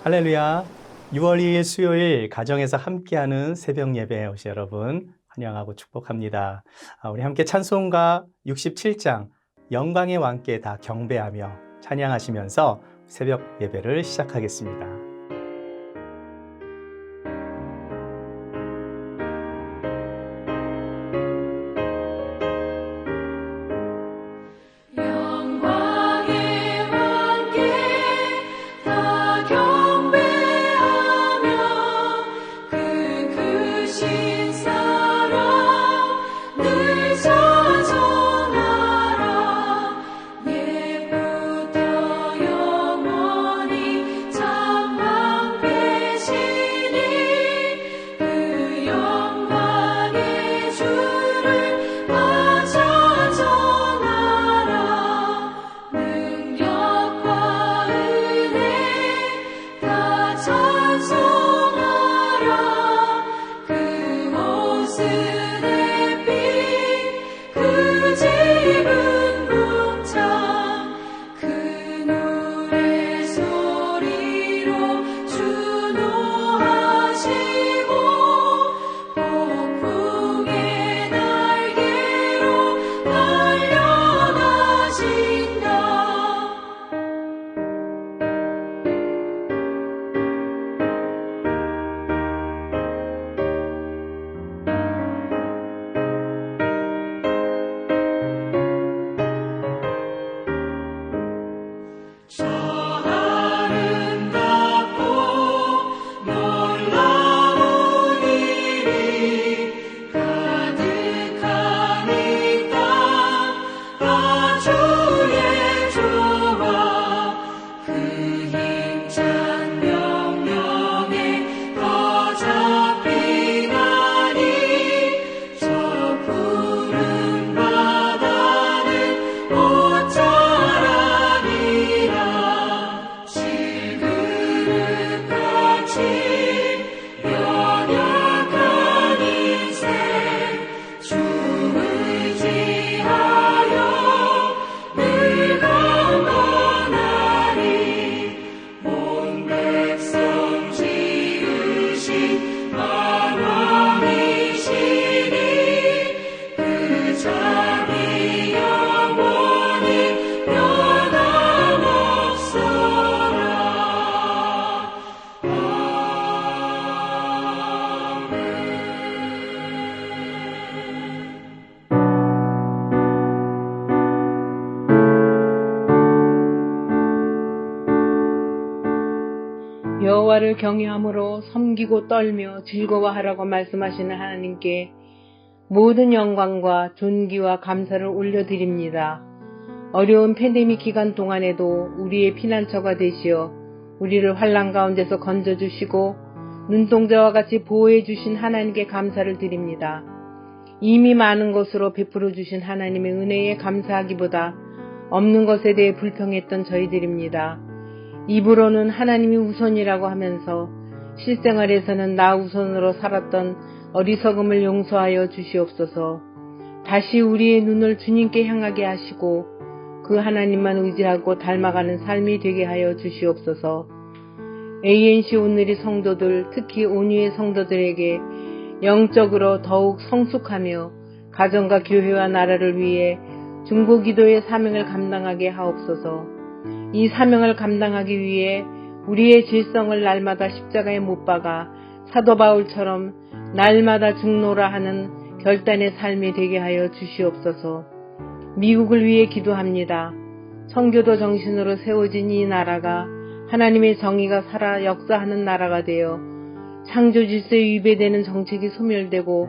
할렐루야. 6월 2일 수요일 가정에서 함께하는 새벽 예배에 오신 여러분 환영하고 축복합니다. 우리 함께 찬송가 67장 영광의 왕께 다 경배하며 찬양하시면서 새벽 예배를 시작하겠습니다. 여호와를 경외함으로 섬기고 떨며 즐거워하라고 말씀하시는 하나님께 모든 영광과 존귀와 감사를 올려드립니다. 어려운 팬데믹 기간 동안에도 우리의 피난처가 되시어 우리를 환난 가운데서 건져주시고 눈동자와 같이 보호해주신 하나님께 감사를 드립니다. 이미 많은 것으로 베풀어 주신 하나님의 은혜에 감사하기보다 없는 것에 대해 불평했던 저희들입니다. 입으로는 하나님이 우선이라고 하면서 실생활에서는 나 우선으로 살았던 어리석음을 용서하여 주시옵소서. 다시 우리의 눈을 주님께 향하게 하시고 그 하나님만 의지하고 닮아가는 삶이 되게 하여 주시옵소서. ANC 오늘의 성도들, 특히 온유의 성도들에게 영적으로 더욱 성숙하며 가정과 교회와 나라를 위해 중보기도의 사명을 감당하게 하옵소서. 이 사명을 감당하기 위해 우리의 질성을 날마다 십자가에 못 박아 사도 바울처럼 날마다 죽노라 하는 결단의 삶이 되게 하여 주시옵소서. 미국을 위해 기도합니다. 선교도 정신으로 세워진 이 나라가 하나님의 정의가 살아 역사하는 나라가 되어 창조 질서에 위배되는 정책이 소멸되고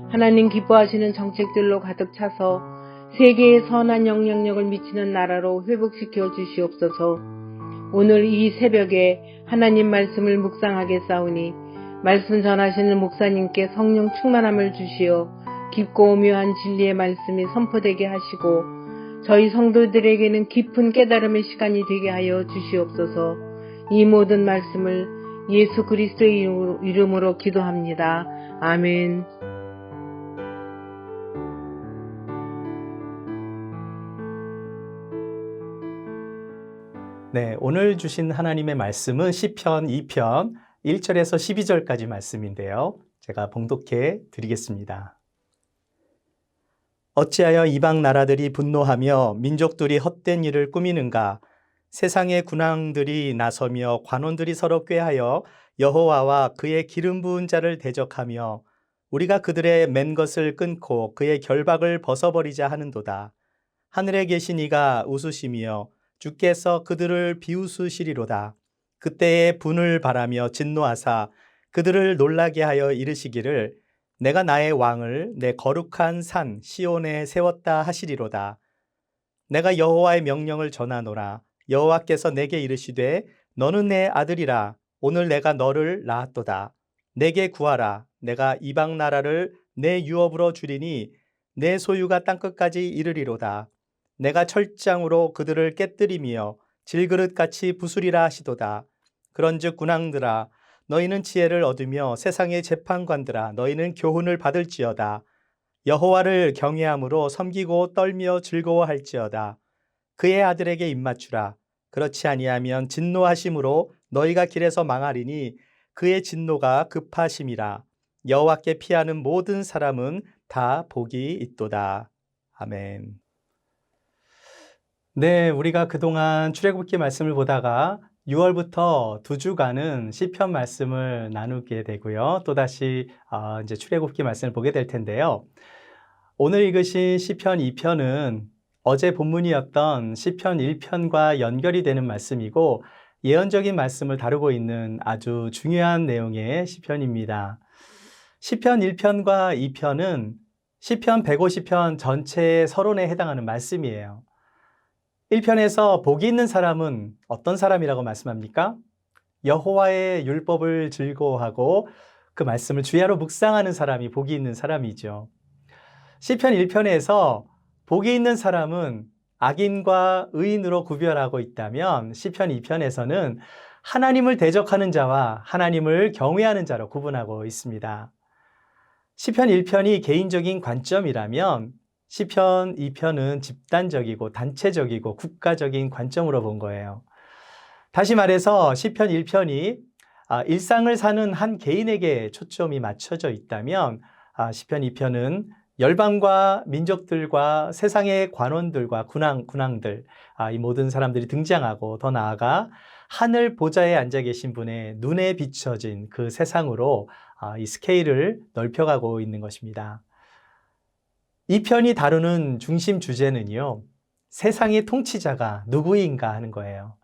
하나님 기뻐하시는 정책들로 가득 차서 세계에 선한 영향력을 미치는 나라로 회복시켜 주시옵소서. 오늘 이 새벽에 하나님 말씀을 묵상하겠사오니 말씀 전하시는 목사님께 성령 충만함을 주시어 깊고 오묘한 진리의 말씀이 선포되게 하시고 저희 성도들에게는 깊은 깨달음의 시간이 되게 하여 주시옵소서. 이 모든 말씀을 예수 그리스도의 이름으로 기도합니다. 아멘. 네, 오늘 주신 하나님의 말씀은 시편 2편 1절에서 12절까지 말씀인데요. 제가 봉독해 드리겠습니다. 어찌하여 이방 나라들이 분노하며 민족들이 헛된 일을 꾸미는가? 세상의 군왕들이 나서며 관원들이 서로 꾀하여 여호와와 그의 기름 부은 자를 대적하며 우리가 그들의 맨 것을 끊고 그의 결박을 벗어버리자 하는도다. 하늘에 계신 이가 웃으시며 주께서 그들을 비웃으시리로다. 그때에 분을 바라며 진노하사 그들을 놀라게 하여 이르시기를 내가 나의 왕을 내 거룩한 산 시온에 세웠다 하시리로다. 내가 여호와의 명령을 전하노라. 여호와께서 내게 이르시되 너는 내 아들이라. 오늘 내가 너를 낳았도다. 내게 구하라. 내가 이방 나라를 내 유업으로 주리니 내 소유가 땅끝까지 이르리로다. 내가 철장으로 그들을 깨뜨리며 질그릇같이 부수리라 하시도다. 그런즉 군왕들아 너희는 지혜를 얻으며 세상의 재판관들아 너희는 교훈을 받을지어다. 여호와를 경외함으로 섬기고 떨며 즐거워할지어다. 그의 아들에게 입맞추라. 그렇지 아니하면 진노하심으로 너희가 길에서 망하리니 그의 진노가 급하심이라. 여호와께 피하는 모든 사람은 다 복이 있도다. 아멘. 네, 우리가 그동안 출애굽기 말씀을 보다가 6월부터 2주간은 시편 말씀을 나누게 되고요. 또다시 이제 출애굽기 말씀을 보게 될 텐데요. 오늘 읽으신 시편 2편은 어제 본문이었던 시편 1편과 연결이 되는 말씀이고 예언적인 말씀을 다루고 있는 아주 중요한 내용의 시편입니다. 시편 1편과 2편은 시편 150편 전체의 서론에 해당하는 말씀이에요. 1편에서 복이 있는 사람은 어떤 사람이라고 말씀합니까? 여호와의 율법을 즐거워하고 그 말씀을 주야로 묵상하는 사람이 복이 있는 사람이죠. 시편 1편에서 복이 있는 사람은 악인과 의인으로 구별하고 있다면 시편 2편에서는 하나님을 대적하는 자와 하나님을 경외하는 자로 구분하고 있습니다. 시편 1편이 개인적인 관점이라면 시편 2편은 집단적이고 단체적이고 국가적인 관점으로 본 거예요. 다시 말해서 시편 1편이 일상을 사는 한 개인에게 초점이 맞춰져 있다면 시편 2편은 열방과 민족들과 세상의 관원들과 군왕들, 이 모든 사람들이 등장하고 더 나아가 하늘 보좌에 앉아 계신 분의 눈에 비춰진 그 세상으로 이 스케일을 넓혀가고 있는 것입니다. 이 편이 다루는 중심 주제는요, 세상의 통치자가 누구인가 하는 거예요.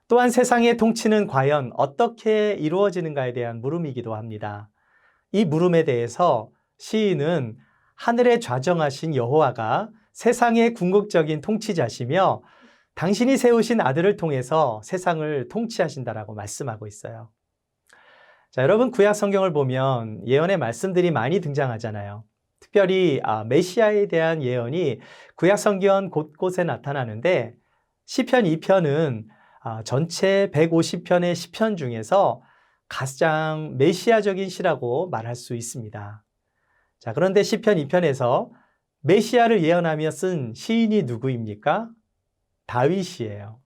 또한 세상의 통치는 과연 어떻게 이루어지는가에 대한 물음이기도 합니다. 이 물음에 대해서 시인은 하늘에 좌정하신 여호와가 세상의 궁극적인 통치자시며 당신이 세우신 아들을 통해서 세상을 통치하신다라고 말씀하고 있어요. 자, 여러분 구약 성경을 보면 예언의 말씀들이 많이 등장하잖아요. 특별히 메시아에 대한 예언이 구약 성경 곳곳에 나타나는데 시편 2편은 전체 150편의 시편 중에서 가장 메시아적인 시라고 말할 수 있습니다. 자, 그런데 시편 2편에서 메시아를 예언하며 쓴 시인이 누구입니까? 다윗이에요.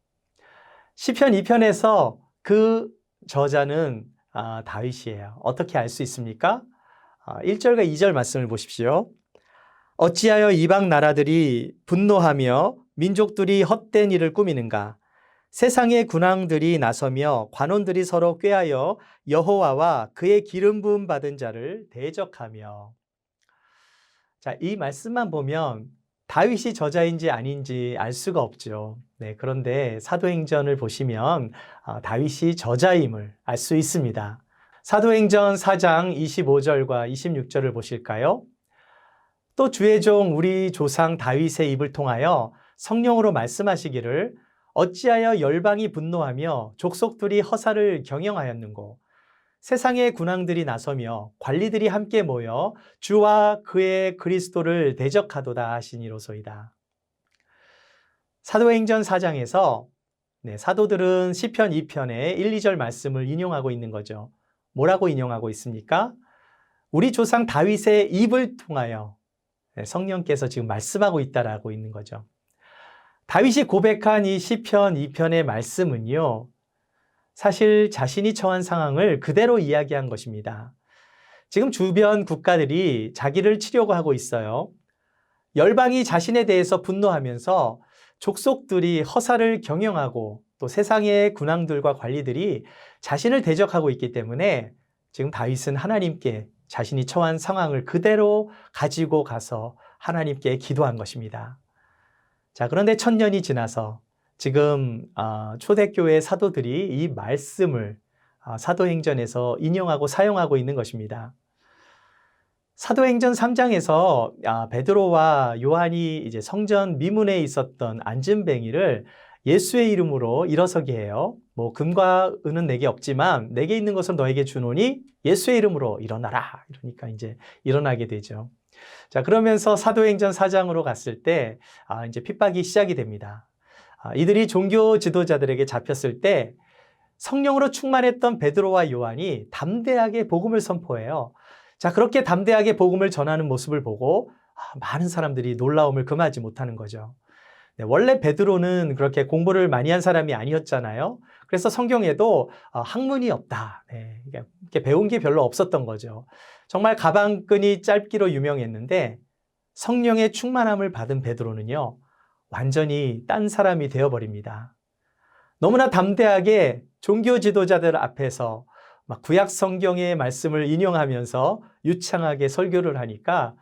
시편 2편에서 그 저자는 다윗이에요. 어떻게 알 수 있습니까? 1절과 2절 말씀을 보십시오. 어찌하여 이방 나라들이 분노하며 민족들이 헛된 일을 꾸미는가? 세상의 군왕들이 나서며 관원들이 서로 꾀하여 여호와와 그의 기름 부음 받은 자를 대적하며. 자, 이 말씀만 보면 다윗이 저자인지 아닌지 알 수가 없죠. 네, 그런데 사도행전을 보시면 다윗이 저자임을 알 수 있습니다. 사도행전 4장 25절과 26절을 보실까요? 또 주의 종 우리 조상 다윗의 입을 통하여 성령으로 말씀하시기를 어찌하여 열방이 분노하며 족속들이 허사를 경영하였는고 세상의 군왕들이 나서며 관리들이 함께 모여 주와 그의 그리스도를 대적하도다 하시니로소이다. 사도행전 4장에서 사도들은 시편 2편의 1, 2절 말씀을 인용하고 있는 거죠. 뭐라고 인용하고 있습니까? 우리 조상 다윗의 입을 통하여 성령께서 지금 말씀하고 있다라고 있는 거죠. 다윗이 고백한 이 시편 2편의 말씀은요, 사실 자신이 처한 상황을 그대로 이야기한 것입니다. 지금 주변 국가들이 자기를 치려고 하고 있어요. 열방이 자신에 대해서 분노하면서 족속들이 허사를 경영하고 또 세상의 군왕들과 관리들이 자신을 대적하고 있기 때문에 지금 다윗은 하나님께 자신이 처한 상황을 그대로 가지고 가서 하나님께 기도한 것입니다. 자, 그런데 1000년이 지나서 지금 초대교회 사도들이 이 말씀을 사도행전에서 인용하고 사용하고 있는 것입니다. 사도행전 3장에서 베드로와 요한이 이제 성전 미문에 있었던 안진뱅이를 예수의 이름으로 일어서게 해요. 뭐 금과 은은 내게 없지만 내게 있는 것을 너에게 주노니 예수의 이름으로 일어나라. 이러니까 이제 일어나게 되죠. 자, 그러면서 사도행전 4장으로 갔을 때 이제 핍박이 시작이 됩니다. 이들이 종교 지도자들에게 잡혔을 때 성령으로 충만했던 베드로와 요한이 담대하게 복음을 선포해요. 자, 그렇게 담대하게 복음을 전하는 모습을 보고 많은 사람들이 놀라움을 금하지 못하는 거죠. 네, 원래 베드로는 그렇게 공부를 많이 한 사람이 아니었잖아요. 그래서 성경에도 학문이 없다. 네, 이렇게 배운 게 별로 없었던 거죠. 정말 가방끈이 짧기로 유명했는데 성령의 충만함을 받은 베드로는요, 완전히 딴 사람이 되어버립니다. 너무나 담대하게 종교 지도자들 앞에서 막 구약 성경의 말씀을 인용하면서 유창하게 설교를 하니까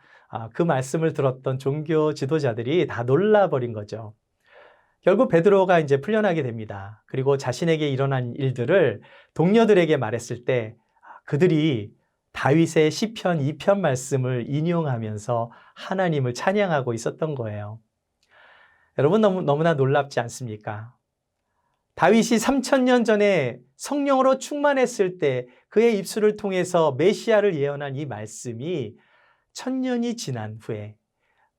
그 말씀을 들었던 종교 지도자들이 다 놀라버린 거죠. 결국 베드로가 이제 풀려나게 됩니다. 그리고 자신에게 일어난 일들을 동료들에게 말했을 때 그들이 다윗의 시편 2편 말씀을 인용하면서 하나님을 찬양하고 있었던 거예요. 여러분 너무나 놀랍지 않습니까? 다윗이 3000년 전에 성령으로 충만했을 때 그의 입술을 통해서 메시아를 예언한 이 말씀이 1000년이 지난 후에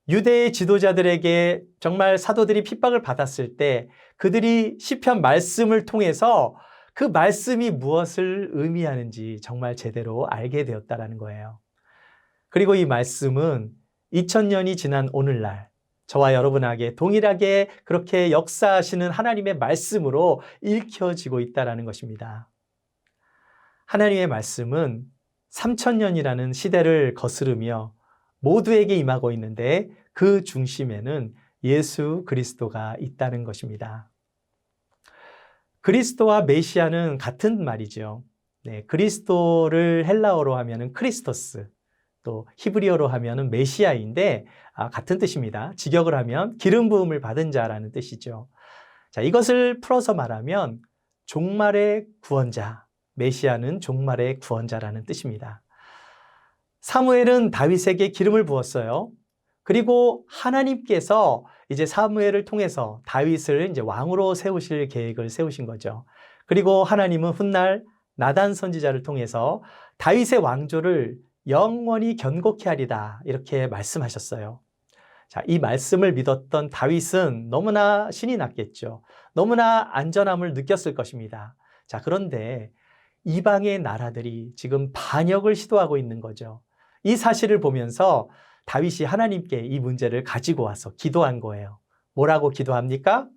유대의 지도자들에게 정말 사도들이 핍박을 받았을 때 그들이 시편 말씀을 통해서 그 말씀이 무엇을 의미하는지 정말 제대로 알게 되었다는 거예요. 그리고 이 말씀은 2000년이 지난 오늘날 저와 여러분에게 동일하게 그렇게 역사하시는 하나님의 말씀으로 읽혀지고 있다는 것입니다. 하나님의 말씀은 3000년이라는 시대를 거스르며 모두에게 임하고 있는데 그 중심에는 예수 그리스도가 있다는 것입니다. 그리스도와 메시아는 같은 말이죠. 네, 그리스도를 헬라어로 하면은 크리스토스, 또 히브리어로 하면은 메시아인데 같은 뜻입니다. 직역을 하면 기름 부음을 받은 자라는 뜻이죠. 자, 이것을 풀어서 말하면 종말의 구원자, 메시아는 종말의 구원자라는 뜻입니다. 사무엘은 다윗에게 기름을 부었어요. 그리고 하나님께서 이제 사무엘을 통해서 다윗을 이제 왕으로 세우실 계획을 세우신 거죠. 그리고 하나님은 훗날 나단 선지자를 통해서 다윗의 왕조를 영원히 견고케 하리다 이렇게 말씀하셨어요. 자, 이 말씀을 믿었던 다윗은 너무나 신이 났겠죠. 너무나 안전함을 느꼈을 것입니다. 자, 그런데 이방의 나라들이 지금 반역을 시도하고 있는 거죠. 이 사실을 보면서 다윗이 하나님께 이 문제를 가지고 와서 기도한 거예요. 뭐라고 기도합니까?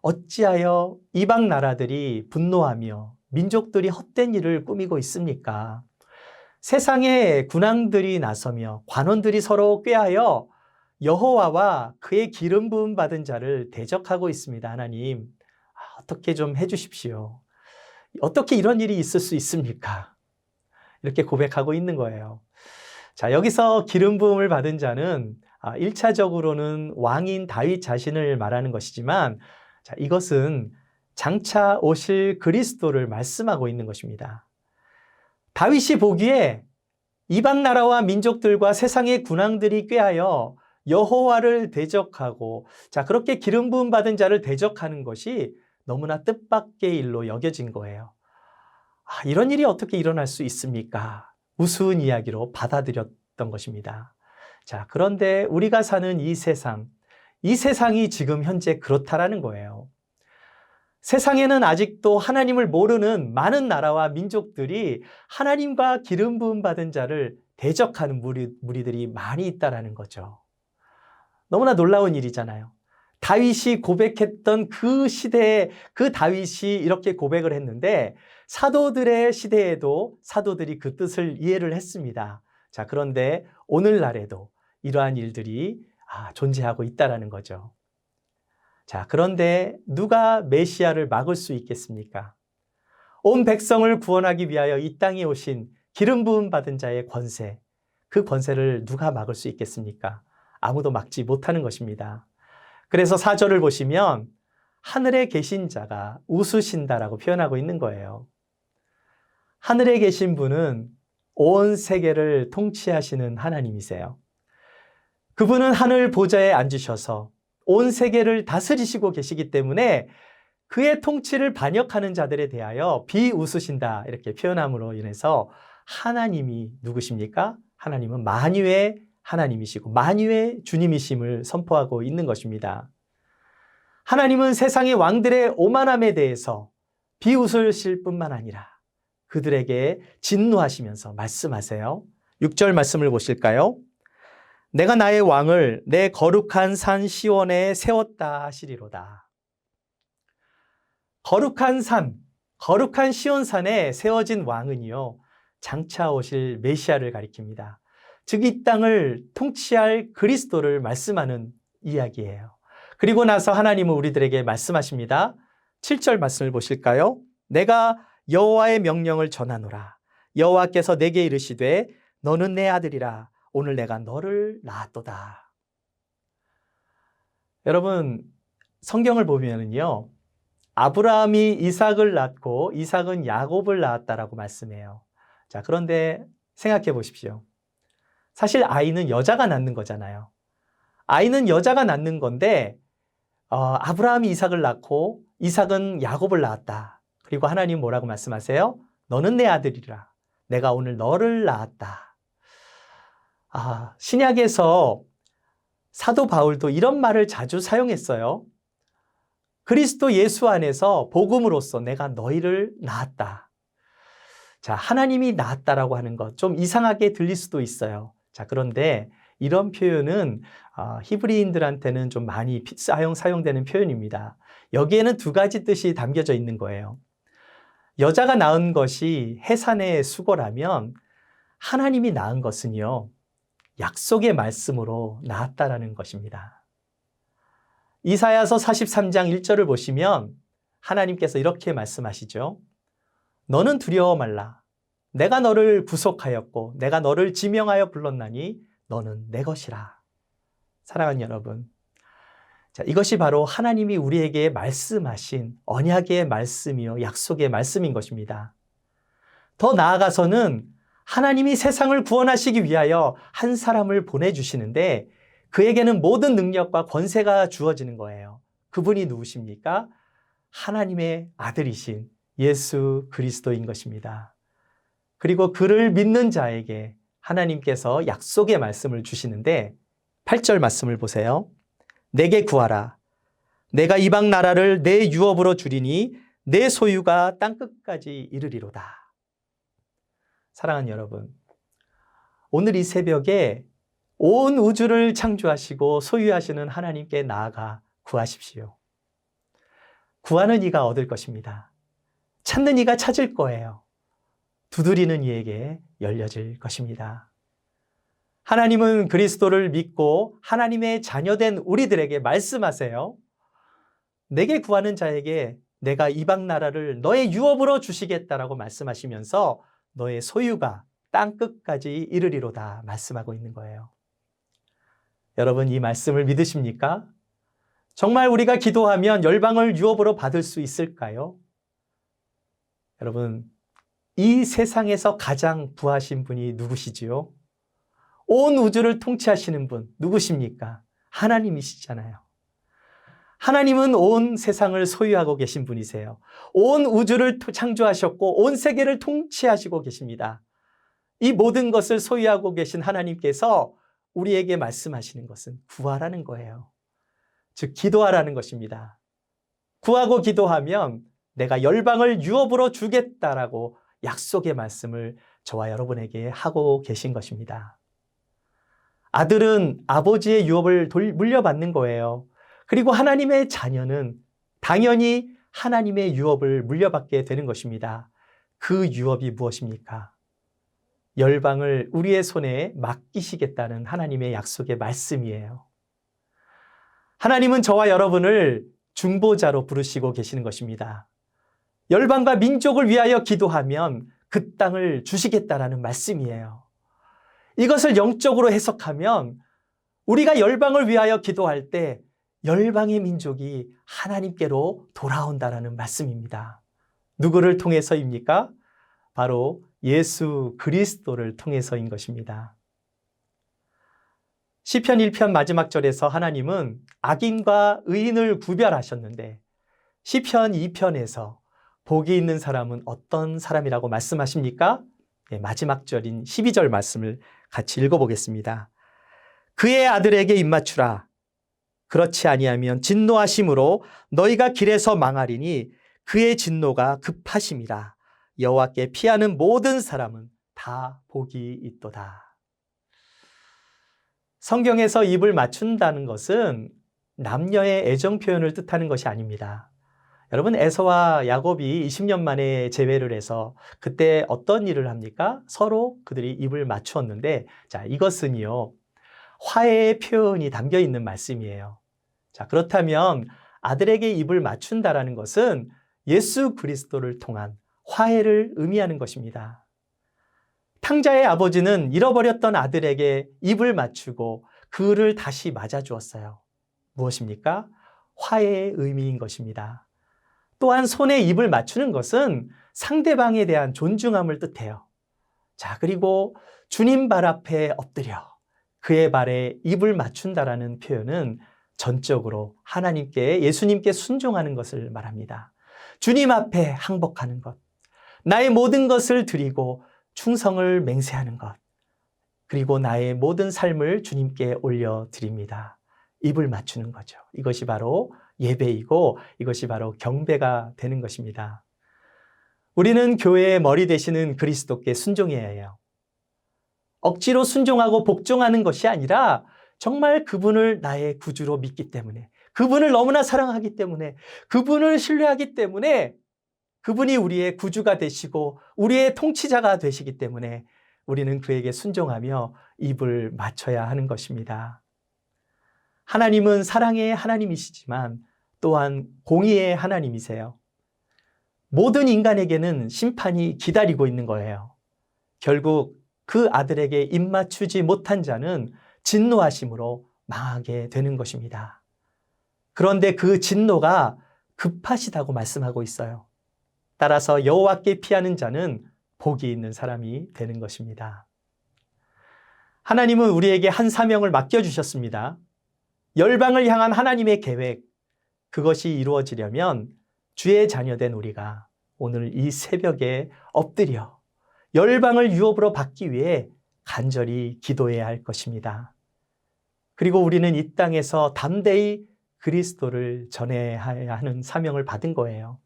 어찌하여 이방 나라들이 분노하며 민족들이 헛된 일을 꾸미고 있습니까? 세상에 군왕들이 나서며 관원들이 서로 꾀하여 여호와와 그의 기름 부음 받은 자를 대적하고 있습니다. 하나님, 어떻게 좀 해주십시오. 어떻게 이런 일이 있을 수 있습니까? 이렇게 고백하고 있는 거예요. 자, 여기서 기름 부음을 받은 자는 1차적으로는 왕인 다윗 자신을 말하는 것이지만 자, 이것은 장차 오실 그리스도를 말씀하고 있는 것입니다. 다윗이 보기에 이방 나라와 민족들과 세상의 군왕들이 꾀하여 여호와를 대적하고 자, 그렇게 기름 부음 받은 자를 대적하는 것이 너무나 뜻밖의 일로 여겨진 거예요. 이런 일이 어떻게 일어날 수 있습니까? 우스운 이야기로 받아들였던 것입니다. 자, 그런데 우리가 사는 이 세상이 지금 현재 그렇다라는 거예요. 세상에는 아직도 하나님을 모르는 많은 나라와 민족들이 하나님과 기름 부음 받은 자를 대적하는 무리들이 많이 있다라는 거죠. 너무나 놀라운 일이잖아요. 다윗이 고백했던 그 시대에 그 다윗이 이렇게 고백을 했는데 사도들의 시대에도 사도들이 그 뜻을 이해를 했습니다. 자, 그런데 오늘날에도 이러한 일들이 존재하고 있다라는 거죠. 자, 그런데 누가 메시아를 막을 수 있겠습니까? 온 백성을 구원하기 위하여 이 땅에 오신 기름 부음 받은 자의 권세, 그 권세를 누가 막을 수 있겠습니까? 아무도 막지 못하는 것입니다. 그래서 4절을 보시면 하늘에 계신 자가 웃으신다라고 표현하고 있는 거예요. 하늘에 계신 분은 온 세계를 통치하시는 하나님이세요. 그분은 하늘 보좌에 앉으셔서 온 세계를 다스리시고 계시기 때문에 그의 통치를 반역하는 자들에 대하여 비웃으신다 이렇게 표현함으로 인해서 하나님이 누구십니까? 하나님은 만유의 하나님이시고 만유의 주님이심을 선포하고 있는 것입니다. 하나님은 세상의 왕들의 오만함에 대해서 비웃으실 뿐만 아니라 그들에게 진노하시면서 말씀하세요. 6절 말씀을 보실까요? 내가 나의 왕을 내 거룩한 산 시온에 세웠다 하시리로다. 거룩한 산, 거룩한 시온산에 세워진 왕은요, 장차 오실 메시아를 가리킵니다. 즉 이 땅을 통치할 그리스도를 말씀하는 이야기예요. 그리고 나서 하나님은 우리들에게 말씀하십니다. 7절 말씀을 보실까요? 내가 여호와의 명령을 전하노라. 여호와께서 내게 이르시되 너는 내 아들이라. 오늘 내가 너를 낳았도다. 여러분, 성경을 보면은요, 아브라함이 이삭을 낳고 이삭은 야곱을 낳았다라고 말씀해요. 자, 그런데 생각해 보십시오. 사실 아이는 여자가 낳는 거잖아요. 아이는 여자가 낳는 건데 아브라함이 이삭을 낳고 이삭은 야곱을 낳았다. 그리고 하나님 뭐라고 말씀하세요? 너는 내 아들이라. 내가 오늘 너를 낳았다. 신약에서 사도 바울도 이런 말을 자주 사용했어요. 그리스도 예수 안에서 복음으로써 내가 너희를 낳았다. 자, 하나님이 낳았다라고 하는 것 좀 이상하게 들릴 수도 있어요. 자, 그런데 이런 표현은 히브리인들한테는 좀 많이 사용되는 표현입니다. 여기에는 두 가지 뜻이 담겨져 있는 거예요. 여자가 낳은 것이 해산의 수고라면 하나님이 낳은 것은요, 약속의 말씀으로 낳았다라는 것입니다. 이사야서 43장 1절을 보시면 하나님께서 이렇게 말씀하시죠. 너는 두려워 말라. 내가 너를 구속하였고 내가 너를 지명하여 불렀나니 너는 내 것이라. 사랑하는 여러분, 자, 이것이 바로 하나님이 우리에게 말씀하신 언약의 말씀이요 약속의 말씀인 것입니다. 더 나아가서는 하나님이 세상을 구원하시기 위하여 한 사람을 보내주시는데 그에게는 모든 능력과 권세가 주어지는 거예요. 그분이 누구십니까? 하나님의 아들이신 예수 그리스도인 것입니다. 그리고 그를 믿는 자에게 하나님께서 약속의 말씀을 주시는데 8절 말씀을 보세요. 내게 구하라. 내가 이방 나라를 내 유업으로 주리니 내 소유가 땅끝까지 이르리로다. 사랑하는 여러분, 오늘 이 새벽에 온 우주를 창조하시고 소유하시는 하나님께 나아가 구하십시오. 구하는 이가 얻을 것입니다. 찾는 이가 찾을 거예요. 두드리는 이에게 열려질 것입니다. 하나님은 그리스도를 믿고 하나님의 자녀된 우리들에게 말씀하세요. 내게 구하는 자에게 내가 이방 나라를 너의 유업으로 주시겠다라고 말씀하시면서 너의 소유가 땅끝까지 이르리로다 말씀하고 있는 거예요. 여러분, 이 말씀을 믿으십니까? 정말 우리가 기도하면 열방을 유업으로 받을 수 있을까요? 여러분, 이 세상에서 가장 부하신 분이 누구시지요? 온 우주를 통치하시는 분 누구십니까? 하나님이시잖아요. 하나님은 온 세상을 소유하고 계신 분이세요. 온 우주를 창조하셨고 온 세계를 통치하시고 계십니다. 이 모든 것을 소유하고 계신 하나님께서 우리에게 말씀하시는 것은 구하라는 거예요. 즉 기도하라는 것입니다. 구하고 기도하면 내가 열방을 유업으로 주겠다라고 약속의 말씀을 저와 여러분에게 하고 계신 것입니다. 아들은 아버지의 유업을 물려받는 거예요. 그리고 하나님의 자녀는 당연히 하나님의 유업을 물려받게 되는 것입니다. 그 유업이 무엇입니까? 열방을 우리의 손에 맡기시겠다는 하나님의 약속의 말씀이에요. 하나님은 저와 여러분을 중보자로 부르시고 계시는 것입니다. 열방과 민족을 위하여 기도하면 그 땅을 주시겠다라는 말씀이에요. 이것을 영적으로 해석하면 우리가 열방을 위하여 기도할 때 열방의 민족이 하나님께로 돌아온다라는 말씀입니다. 누구를 통해서입니까? 바로 예수 그리스도를 통해서인 것입니다. 시편 1편 마지막 절에서 하나님은 악인과 의인을 구별하셨는데 시편 2편에서 복이 있는 사람은 어떤 사람이라고 말씀하십니까? 네, 마지막 절인 12절 말씀을 같이 읽어보겠습니다. 그의 아들에게 입맞추라. 그렇지 아니하면 진노하심으로 너희가 길에서 망하리니 그의 진노가 급하심이라. 여호와께 피하는 모든 사람은 다 복이 있도다. 성경에서 입을 맞춘다는 것은 남녀의 애정 표현을 뜻하는 것이 아닙니다. 여러분, 에서와 야곱이 20년 만에 재회를 해서 그때 어떤 일을 합니까? 서로 그들이 입을 맞추었는데, 자, 이것은요, 화해의 표현이 담겨 있는 말씀이에요. 자, 그렇다면 아들에게 입을 맞춘다라는 것은 예수 그리스도를 통한 화해를 의미하는 것입니다. 탕자의 아버지는 잃어버렸던 아들에게 입을 맞추고 그를 다시 맞아주었어요. 무엇입니까? 화해의 의미인 것입니다. 또한 손에 입을 맞추는 것은 상대방에 대한 존중함을 뜻해요. 자, 그리고 주님 발 앞에 엎드려 그의 발에 입을 맞춘다라는 표현은 전적으로 하나님께, 예수님께 순종하는 것을 말합니다. 주님 앞에 항복하는 것, 나의 모든 것을 드리고 충성을 맹세하는 것, 그리고 나의 모든 삶을 주님께 올려드립니다. 입을 맞추는 거죠. 이것이 바로 예배이고 이것이 바로 경배가 되는 것입니다. 우리는 교회의 머리 되시는 그리스도께 순종해야 해요. 억지로 순종하고 복종하는 것이 아니라 정말 그분을 나의 구주로 믿기 때문에, 그분을 너무나 사랑하기 때문에, 그분을 신뢰하기 때문에, 그분이 우리의 구주가 되시고 우리의 통치자가 되시기 때문에 우리는 그에게 순종하며 입을 맞춰야 하는 것입니다. 하나님은 사랑의 하나님이시지만 또한 공의의 하나님이세요. 모든 인간에게는 심판이 기다리고 있는 거예요. 결국 그 아들에게 입맞추지 못한 자는 진노하심으로 망하게 되는 것입니다. 그런데 그 진노가 급하시다고 말씀하고 있어요. 따라서 여호와께 피하는 자는 복이 있는 사람이 되는 것입니다. 하나님은 우리에게 한 사명을 맡겨주셨습니다. 열방을 향한 하나님의 계획, 그것이 이루어지려면 주의 자녀된 우리가 오늘 이 새벽에 엎드려 열방을 유업으로 받기 위해 간절히 기도해야 할 것입니다. 그리고 우리는 이 땅에서 담대히 그리스도를 전해야 하는 사명을 받은 거예요.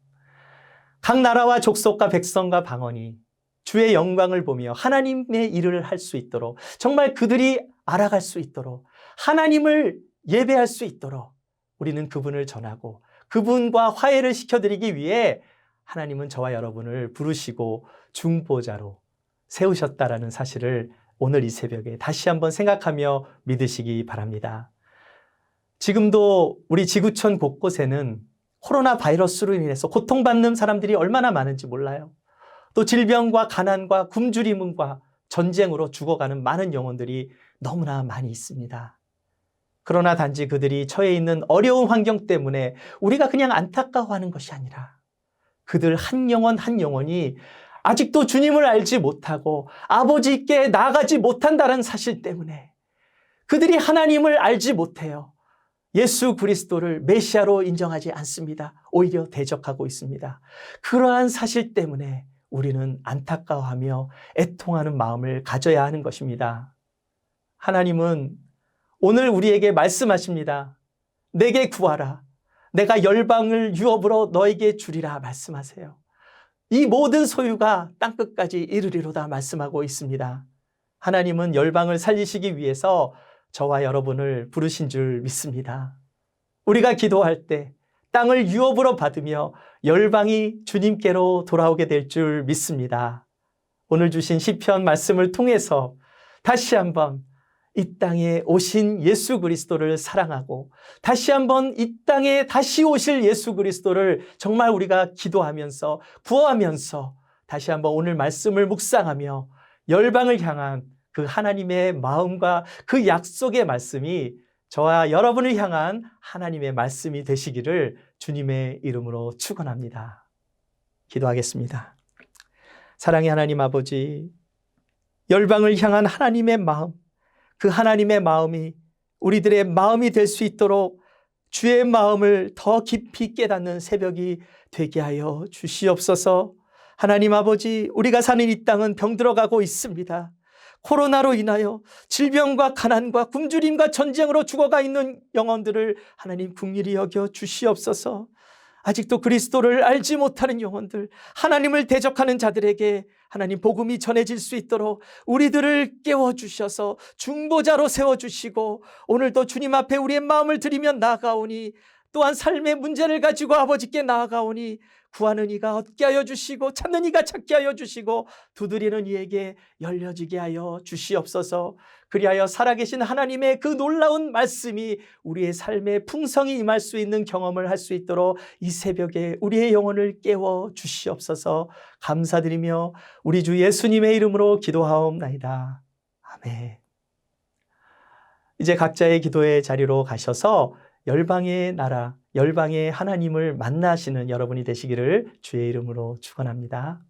각 나라와 족속과 백성과 방언이 주의 영광을 보며 하나님의 일을 할 수 있도록, 정말 그들이 알아갈 수 있도록, 하나님을 예배할 수 있도록 우리는 그분을 전하고 그분과 화해를 시켜드리기 위해 하나님은 저와 여러분을 부르시고 중보자로 세우셨다라는 사실을 오늘 이 새벽에 다시 한번 생각하며 믿으시기 바랍니다. 지금도 우리 지구촌 곳곳에는 코로나 바이러스로 인해서 고통받는 사람들이 얼마나 많은지 몰라요. 또 질병과 가난과 굶주림과 전쟁으로 죽어가는 많은 영혼들이 너무나 많이 있습니다. 그러나 단지 그들이 처해 있는 어려운 환경 때문에 우리가 그냥 안타까워하는 것이 아니라 그들 한 영혼 한 영혼이 아직도 주님을 알지 못하고 아버지께 나아가지 못한다는 사실 때문에 그들이 하나님을 알지 못해요. 예수 그리스도를 메시아로 인정하지 않습니다. 오히려 대적하고 있습니다. 그러한 사실 때문에 우리는 안타까워하며 애통하는 마음을 가져야 하는 것입니다. 하나님은 오늘 우리에게 말씀하십니다. 내게 구하라. 내가 열방을 유업으로 너에게 주리라 말씀하세요. 이 모든 소유가 땅끝까지 이르리로다 말씀하고 있습니다. 하나님은 열방을 살리시기 위해서 저와 여러분을 부르신 줄 믿습니다. 우리가 기도할 때 땅을 유업으로 받으며 열방이 주님께로 돌아오게 될 줄 믿습니다. 오늘 주신 시편 말씀을 통해서 다시 한번 이 땅에 오신 예수 그리스도를 사랑하고 다시 한번 이 땅에 다시 오실 예수 그리스도를 정말 우리가 기도하면서 구하면서 다시 한번 오늘 말씀을 묵상하며 열방을 향한 그 하나님의 마음과 그 약속의 말씀이 저와 여러분을 향한 하나님의 말씀이 되시기를 주님의 이름으로 축원합니다. 기도하겠습니다. 사랑의 하나님 아버지, 열방을 향한 하나님의 마음, 그 하나님의 마음이 우리들의 마음이 될 수 있도록 주의 마음을 더 깊이 깨닫는 새벽이 되게 하여 주시옵소서. 하나님 아버지, 우리가 사는 이 땅은 병들어가고 있습니다. 코로나로 인하여 질병과 가난과 굶주림과 전쟁으로 죽어가 있는 영혼들을 하나님 긍휼히 여겨 주시옵소서. 아직도 그리스도를 알지 못하는 영혼들, 하나님을 대적하는 자들에게 하나님 복음이 전해질 수 있도록 우리들을 깨워주셔서 중보자로 세워주시고 오늘도 주님 앞에 우리의 마음을 드리며 나아가오니 또한 삶의 문제를 가지고 아버지께 나아가오니 구하는 이가 얻게 하여 주시고 찾는 이가 찾게 하여 주시고 두드리는 이에게 열려지게 하여 주시옵소서. 그리하여 살아계신 하나님의 그 놀라운 말씀이 우리의 삶에 풍성히 임할 수 있는 경험을 할 수 있도록 이 새벽에 우리의 영혼을 깨워 주시옵소서. 감사드리며 우리 주 예수님의 이름으로 기도하옵나이다. 아멘. 이제 각자의 기도의 자리로 가셔서 열방의 나라, 열방의 하나님을 만나시는 여러분이 되시기를 주의 이름으로 축원합니다.